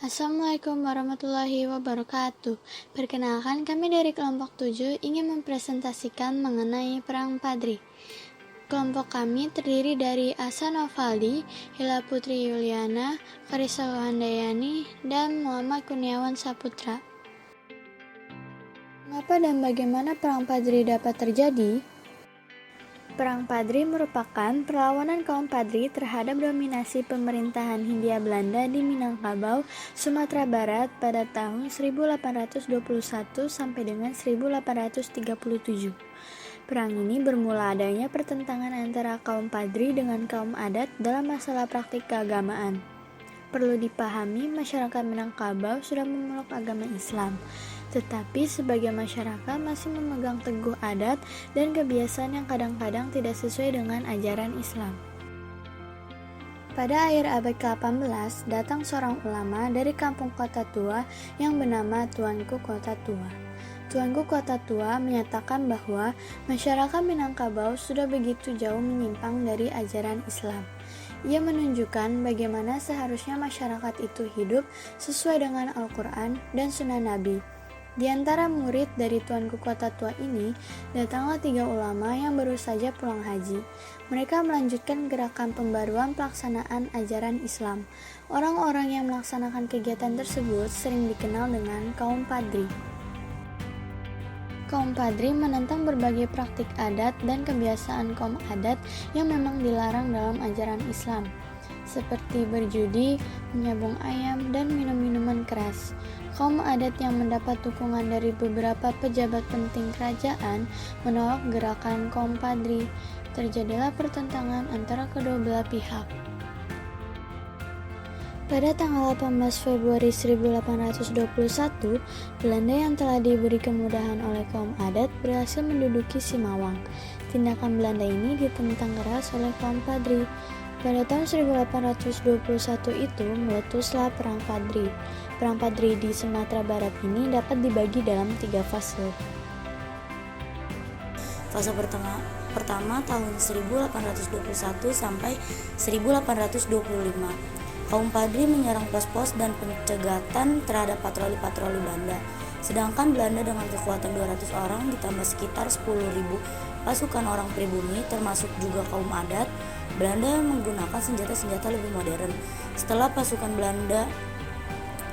Assalamualaikum warahmatullahi wabarakatuh. Perkenalkan, kami dari kelompok 7 ingin mempresentasikan mengenai Perang Padri. Kelompok kami terdiri dari Asa Novaldi, Hila Putri Yuliana, Karissa Handayani, dan Muhammad Kurniawan Saputra. Mengapa dan bagaimana Perang Padri dapat terjadi? Perang Padri merupakan perlawanan kaum Padri terhadap dominasi pemerintahan Hindia Belanda di Minangkabau, Sumatera Barat pada tahun 1821 sampai dengan 1837. Perang ini bermula adanya pertentangan antara kaum Padri dengan kaum adat dalam masalah praktik keagamaan. Perlu dipahami, masyarakat Minangkabau sudah memeluk agama Islam, tetapi sebagian masyarakat masih memegang teguh adat dan kebiasaan yang kadang-kadang tidak sesuai dengan ajaran Islam. Pada akhir abad ke-18, datang seorang ulama dari kampung Kota Tua yang bernama Tuanku Kota Tua. Tuanku Kota Tua menyatakan bahwa masyarakat Minangkabau sudah begitu jauh menyimpang dari ajaran Islam. Ia menunjukkan bagaimana seharusnya masyarakat itu hidup sesuai dengan Al-Quran dan Sunnah Nabi. Di antara murid dari Tuanku Kota Tua ini, datanglah 3 ulama yang baru saja pulang haji. Mereka melanjutkan gerakan pembaruan pelaksanaan ajaran Islam. Orang-orang yang melaksanakan kegiatan tersebut sering dikenal dengan kaum Padri. Kaum Padri menentang berbagai praktik adat dan kebiasaan kaum adat yang memang dilarang dalam ajaran Islam, seperti berjudi, menyabung ayam, dan minum minuman keras. Kaum adat yang mendapat dukungan dari beberapa pejabat penting kerajaan menolak gerakan kaum Padri. Terjadilah pertentangan antara kedua belah pihak. Pada tanggal 18 Februari 1821, Belanda yang telah diberi kemudahan oleh kaum adat berhasil menduduki Simawang. Tindakan Belanda ini ditentang keras oleh kaum Padri. Pada tahun 1821 itu meletuslah Perang Padri. Perang Padri di Sumatera Barat ini dapat dibagi dalam 3 fase. Fase pertama tahun 1821 sampai 1825. Kaum Padri menyerang pos-pos dan pencegatan terhadap patroli-patroli Belanda. Sedangkan Belanda dengan kekuatan 200 orang ditambah sekitar 10.000 pasukan orang pribumi termasuk juga kaum adat, Belanda menggunakan senjata-senjata lebih modern. Setelah pasukan Belanda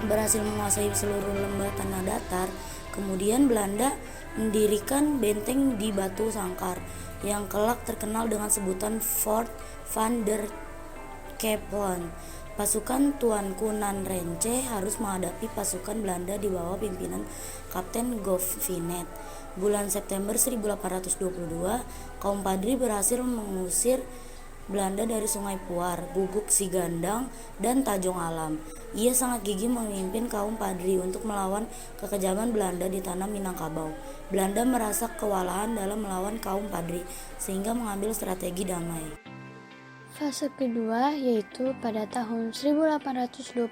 berhasil menguasai seluruh lembah tanah datar, kemudian Belanda mendirikan benteng di Batu Sangkar yang kelak terkenal dengan sebutan Fort van der Capellen. Pasukan Tuanku Nan Rence harus menghadapi pasukan Belanda di bawah pimpinan Kapten Govinet. Bulan September 1822, kaum Padri berhasil mengusir Belanda dari Sungai Puar, Guguk Sigandang, dan Tajong Alam. Ia sangat gigih memimpin kaum Padri untuk melawan kekejaman Belanda di tanah Minangkabau. Belanda merasa kewalahan dalam melawan kaum Padri, sehingga mengambil strategi damai. Fase kedua yaitu pada tahun 1825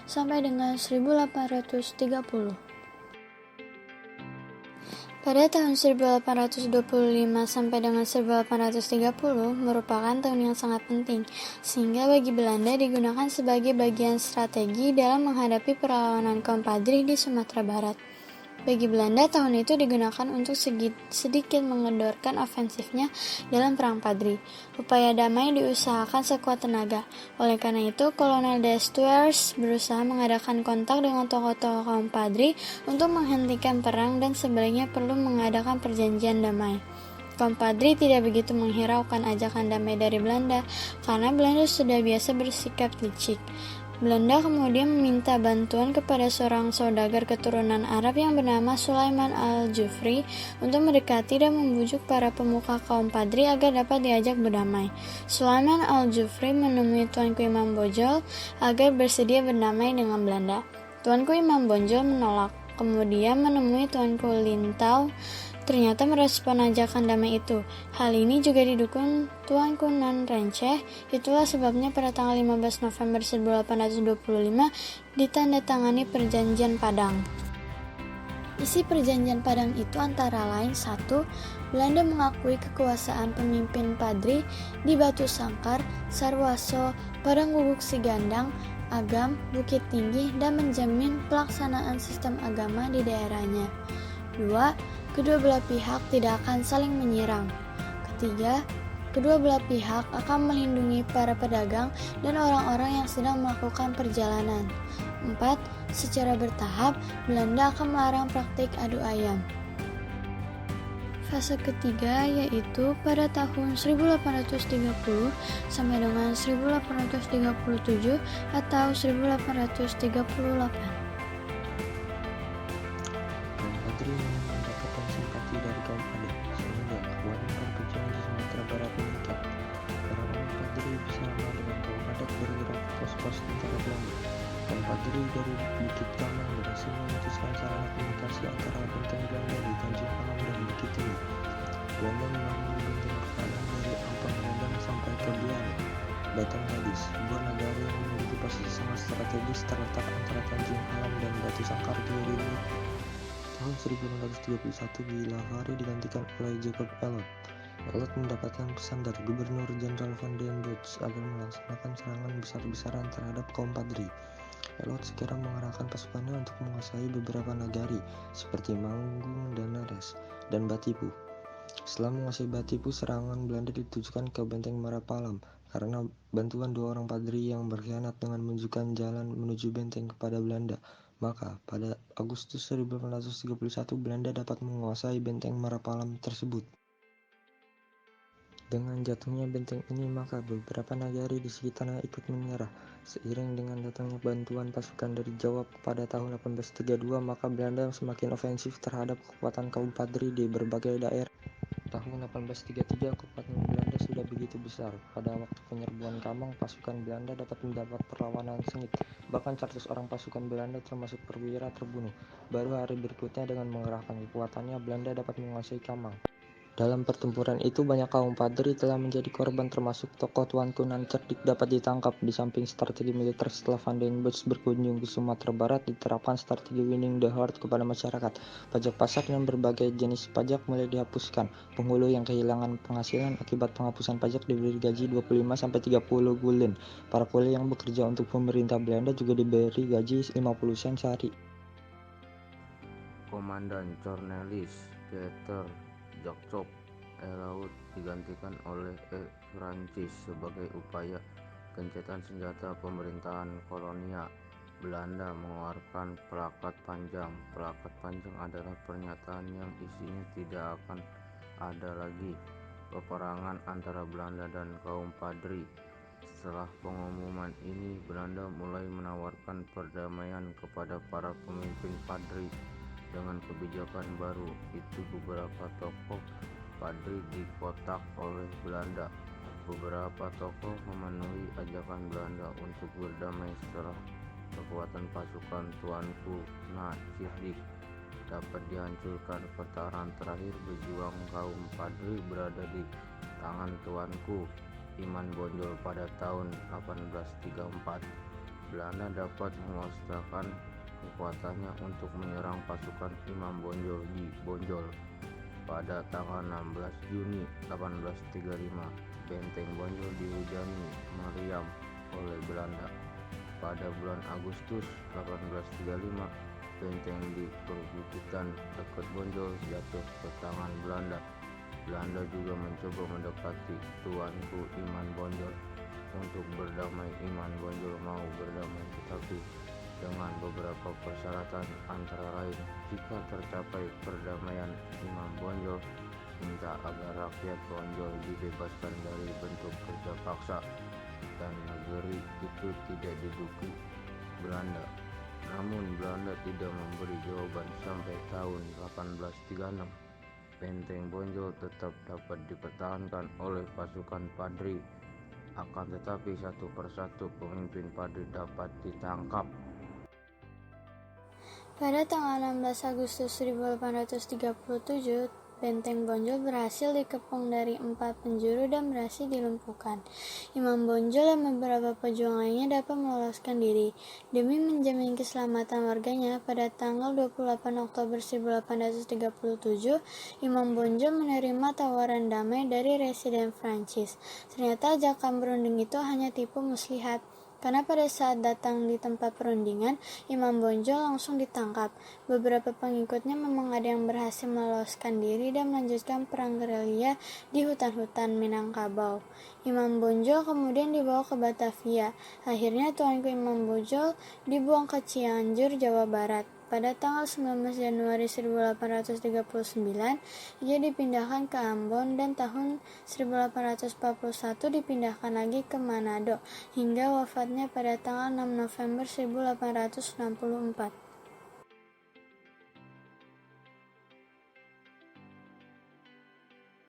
sampai dengan 1830. Pada tahun 1825 sampai dengan 1830 merupakan tahun yang sangat penting, sehingga bagi Belanda digunakan sebagai bagian strategi dalam menghadapi perlawanan kaum Padri di Sumatera Barat. Bagi Belanda, tahun itu digunakan untuk sedikit mengendorkan ofensifnya dalam Perang Padri. Upaya damai diusahakan sekuat tenaga. Oleh karena itu, Kolonel Destuers berusaha mengadakan kontak dengan tokoh-tokoh kaum Padri untuk menghentikan perang dan sebaliknya perlu mengadakan perjanjian damai. Kaum Padri tidak begitu menghiraukan ajakan damai dari Belanda karena Belanda sudah biasa bersikap licik. Belanda kemudian meminta bantuan kepada seorang saudagar keturunan Arab yang bernama Sulaiman Al-Jufri untuk mendekati dan membujuk para pemuka kaum Padri agar dapat diajak berdamai. Sulaiman Al-Jufri menemui Tuanku Imam Bonjol agar bersedia berdamai dengan Belanda. Tuanku Imam Bonjol menolak, kemudian menemui Tuanku Lintau ternyata merespon ajakan damai itu. Hal ini juga didukung Tuanku Nan Rence. Itulah sebabnya pada tanggal 15 November 1825 ditandatangani Perjanjian Padang. Isi perjanjian Padang itu antara lain: 1. Belanda mengakui kekuasaan pemimpin Padri di Batu Sangkar, Sarwaso, Padang Guguk Sigandang, Agam, Bukit Tinggi, dan menjamin pelaksanaan sistem agama di daerahnya. 2. Kedua belah pihak tidak akan saling menyerang. Ketiga, kedua belah pihak akan melindungi para pedagang dan orang-orang yang sedang melakukan perjalanan. 4. Secara bertahap, Belanda akan melarang praktik adu ayam. Fase ketiga yaitu pada tahun 1830 sampai dengan 1837 atau 1838. Kaum Padri mendapatkan simpati dari kaum adat, sehingga kekuatan berjuang di Sumatera Barat meningkat. Para kaum Padri bersama dengan kaum adat bergerak ke pos-pos tentara Belanda. Kaum Padri dari Bukit Kamang berhasil memutuskan sarana komunikasi antara benteng Belanda di Tanjung Alam dan Bukit Tinggi. Belanda membangun benteng pertahanan dari Ampang Gondang sampai ke Biare, Batang Gadis, sebuah negara yang memiliki posisi sangat strategis terletak antara Tanjung Alam dan Batu Sangkar di Riau. Tahun 1831 Bilahari digantikan oleh Jacob Elot. Elot mendapatkan pesan dari Gubernur Jenderal Van den Bosch agar melaksanakan serangan besar-besaran terhadap kaum Padri. Elot segera mengerahkan pasukannya untuk menguasai beberapa nagari seperti Manggung, Danares, dan Batipu. Setelah menguasai Batipu, serangan Belanda ditujukan ke benteng Marapalam karena bantuan dua orang Padri yang berkhianat dengan menunjukkan jalan menuju benteng kepada Belanda. Maka, pada Agustus 1831 Belanda dapat menguasai benteng Marapalam tersebut. Dengan jatuhnya benteng ini, maka beberapa nagari di sekitarnya ikut menyerah. Seiring dengan datangnya bantuan pasukan dari Jawa pada tahun 1832, maka Belanda semakin ofensif terhadap kekuatan kaum Padri di berbagai daerah. Tahun 1833 kekuatan Belanda sudah begitu besar. Pada waktu penyerbuan Kamang, pasukan Belanda dapat mendapat perlawanan sengit. Bahkan 100 orang pasukan Belanda termasuk perwira terbunuh. Baru hari berikutnya dengan mengerahkan kekuatannya, Belanda dapat menguasai Kamang. Dalam pertempuran itu banyak kaum Padri telah menjadi korban, termasuk tokoh Tuanku Nan Cerdik dapat ditangkap. Di samping strategi militer, setelah Van den Bosch berkunjung ke Sumatera Barat, diterapkan strategi winning the heart kepada masyarakat. Pajak pasak dan berbagai jenis pajak mulai dihapuskan. Penghulu yang kehilangan penghasilan akibat penghapusan pajak diberi gaji 25-30 gulden. Para kuli yang bekerja untuk pemerintah Belanda juga diberi gaji 50 sen sehari. Komandan Cornelis Peter Jacques Elaut digantikan oleh Francis sebagai upaya gencatan senjata pemerintahan kolonial. Belanda mengeluarkan plakat panjang. Plakat panjang adalah pernyataan yang isinya tidak akan ada lagi peperangan antara Belanda dan kaum Padri. Setelah pengumuman ini, Belanda mulai menawarkan perdamaian kepada para pemimpin Padri. Dengan kebijakan baru itu, beberapa tokoh Padri dikotak oleh Belanda. Beberapa tokoh memenuhi ajakan Belanda untuk berdamai setelah kekuatan pasukan Tuanku Nan Cerdik dapat dihancurkan. Pertahanan terakhir berjuang kaum Padri berada di tangan Tuanku Iman Bonjol pada tahun 1834. Belanda dapat memusnahkan kekuatannya untuk menyerang pasukan Imam Bonjol di Bonjol. Pada tanggal 16 Juni 1835, benteng Bonjol dihujani meriam oleh Belanda. Pada bulan Agustus 1835, benteng di perbukitan dekat Bonjol jatuh ke tangan Belanda. Belanda juga mencoba mendekati Tuanku Iman Bonjol untuk berdamai. Iman Bonjol mau berdamai, tetapi dengan beberapa persyaratan, antara lain jika tercapai perdamaian, Imam Bonjol minta agar rakyat Bonjol dibebaskan dari bentuk kerja paksa dan negeri itu tidak diduduki Belanda. Namun Belanda tidak memberi jawaban sampai tahun 1836. Benteng Bonjol tetap dapat dipertahankan oleh pasukan Padri, akan tetapi satu persatu pemimpin Padri dapat ditangkap. Pada tanggal 16 Agustus 1837, Benteng Bonjol berhasil dikepung dari 4 penjuru dan berhasil dilumpuhkan. Imam Bonjol dan beberapa pejuang lainnya dapat meloloskan diri. Demi menjamin keselamatan warganya, pada tanggal 28 Oktober 1837, Imam Bonjol menerima tawaran damai dari residen Prancis. Ternyata ajakan berunding itu hanya tipu muslihat. Karena pada saat datang di tempat perundingan, Imam Bonjol langsung ditangkap. Beberapa pengikutnya memang ada yang berhasil meloloskan diri dan melanjutkan perang gerilya di hutan-hutan Minangkabau. Imam Bonjol kemudian dibawa ke Batavia. Akhirnya Tuanku Imam Bonjol dibuang ke Cianjur, Jawa Barat. Pada tanggal 19 Januari 1839, ia dipindahkan ke Ambon dan tahun 1841 dipindahkan lagi ke Manado hingga wafatnya pada tanggal 6 November 1864.